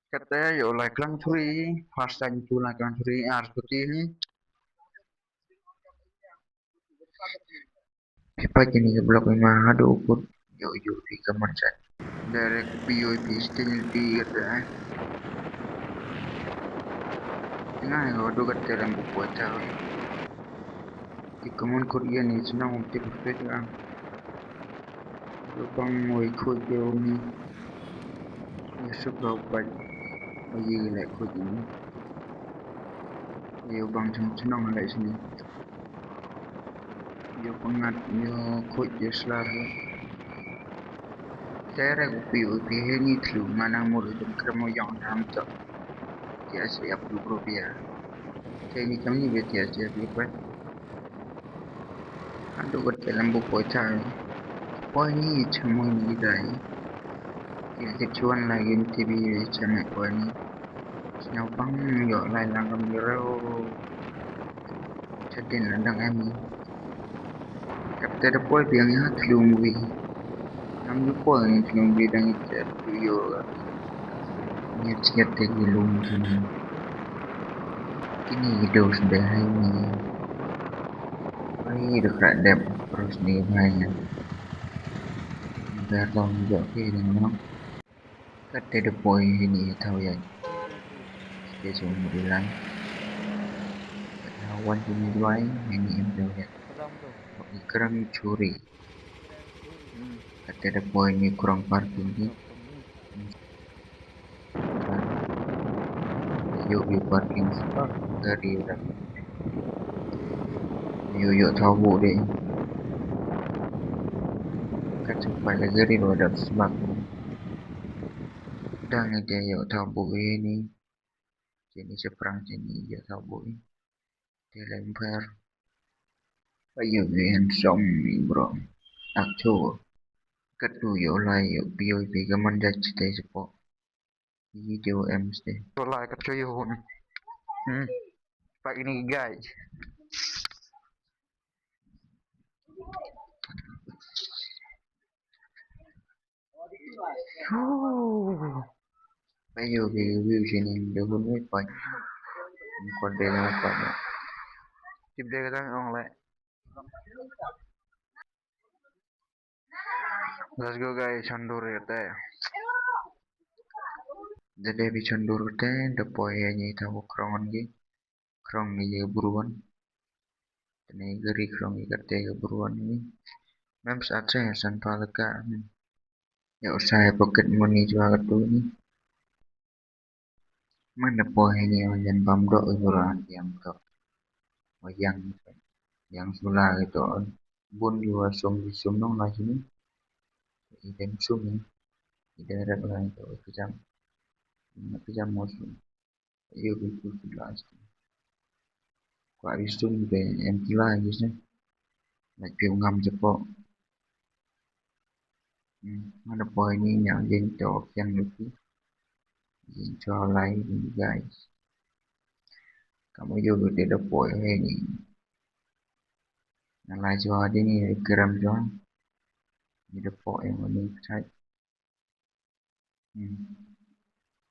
Katanya yo like country, first time to like country harus seperti ini. Pipa kini ke blok 5 ada ukur yo di kamar chat. Direct POP still di katanya. Tengah yo do kata dalam buku aja. Di kamun Korea ni senang untuk berpikir. Yo bang mau ikut yo ni. Yo suka buat. Yo like ikut ini. Yo bang senang like sini. Yo pengat yo ikut yo selalu. Direct POP ni tu mana murid kerana yang dalam tu. Dia siap dulu dia. Saya ni kami dia siap dulu. Ada kat dalam buku aja. Poin ni cuma ni dah. Kita cuan lagi TV cuma poin ni. Senang bang yo lai lang kami rau. Jadi landang kami. Kata ada poin yang ni telung movie. Kami poin telung movie dan itu yo. Ni cakap tegilung sini. Kini hidup sudah ini. Ini dekat dep terus ni banyak. Biar tahu juga feeling mana. Kata ada poin ini tahu ya. Dia cuma bilang. Kawan ini dua ini yang tahu ya. Kerang curi. Kata ada poin ni kurang parking ni. Yuk parking spot dari orang. Yuk tahu deh. Kat sampai lagi dari ada sebab. Dan dia yuk tahu ini. Jadi seperang sini yuk tahu ini. Dia lempar. Ayo handsome ni bro. Actual. Ketu yuk lah yuk POP keman dah cerita sepok. Video MC. Lah ketu yuk. Pak ini guys. Ayo review sini dulu ni pak. Konten apa ni? Tip dia kata orang lain. Let's go guys, chandur kata. Jadi di chandur kata, depoy ni tahu kerong ni. Kerong ni je buruan. Ini geri kerong ni kata ke buruan ni. Mem saat saya sampai lekat. Ya saya pocket money jual tu ni. Mana poy ni yang bamdok buruan yang tu. Yang sulah itu. Bun juga sum nong lah sini. Ikan sum ni. Ikan lah itu kejam musuh. Ia betul jelas. Kau habis tu ni yang kila habisnya. Nak pergi ngam cepok. Mana poin ni yang jentok yang lebih. Jentok lain ni guys. Kamu juga tidak poin ni. Yang lain jual dia ni geram jual. Ni depok yang ni chat.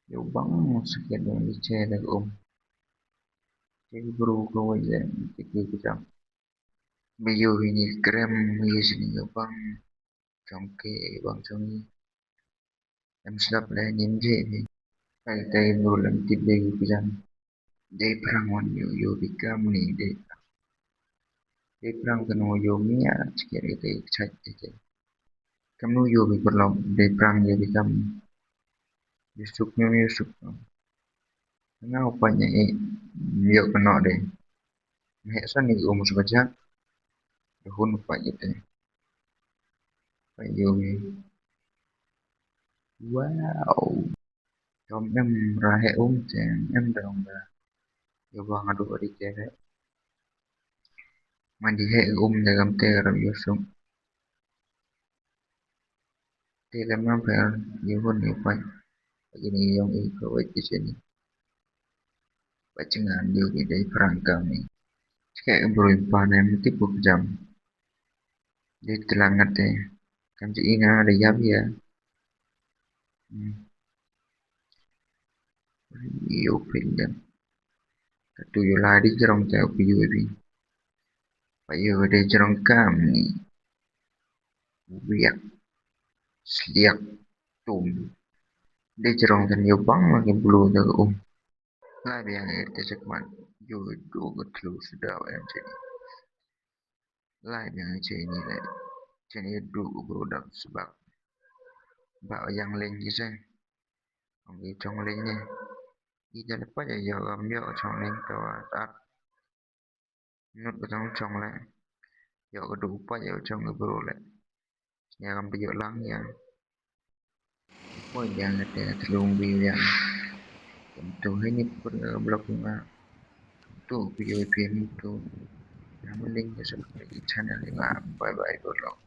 Yo bang sikit dong licin dah Jadi bro kau aja kita kejam. Bio ini geram ni sini yo bang. Congke bang congke. Em slap lah ninja ni. Tay bro lam tip dia kejam. Day perang wan yo bikam ni day. Day perang kena yo mia sikit kita chat kita. Kamu yo biperlom day perang yo bikam. Yusuknya Yusuk. Kenapa banyak yo kena deh. Heksan ni umur saja. Dahun pak kita. Pak yo ni. Wow. Trong em ra hệ chàng em đồng là yo bang adu di kere. Mandi hệ dalam tera yusuk. Tera mampir yo ni pak. Begini yang ikut di sini. Bacengan yo dari perang kami. Kayak berumpah yang tipu jam. Di telangat deh. Kan ingat ada jam ya. iyo pillen tu yo lari jerong ta piyu bi pa yo de jerong kami wiak sliak tum de jerong tan yo bang lagi bulu da lai biang erte cekman yo do gotlu sudah wa jadi lai biang ini lai jadi do produk sebab ba yang lain kisah ông đi trong lên nha đi cho nó bắt giờ gầm nhớ trong lên tàu tát nút vào trong lại giờ có đủ bắt giờ trong người bro lại nhà gầm bây giờ lắng nha mỗi nhà là để luôn bây giờ cũng tôi hay nhịp của blog mà tôi bây giờ phim tôi làm lên cho sắp channel là bye bye blog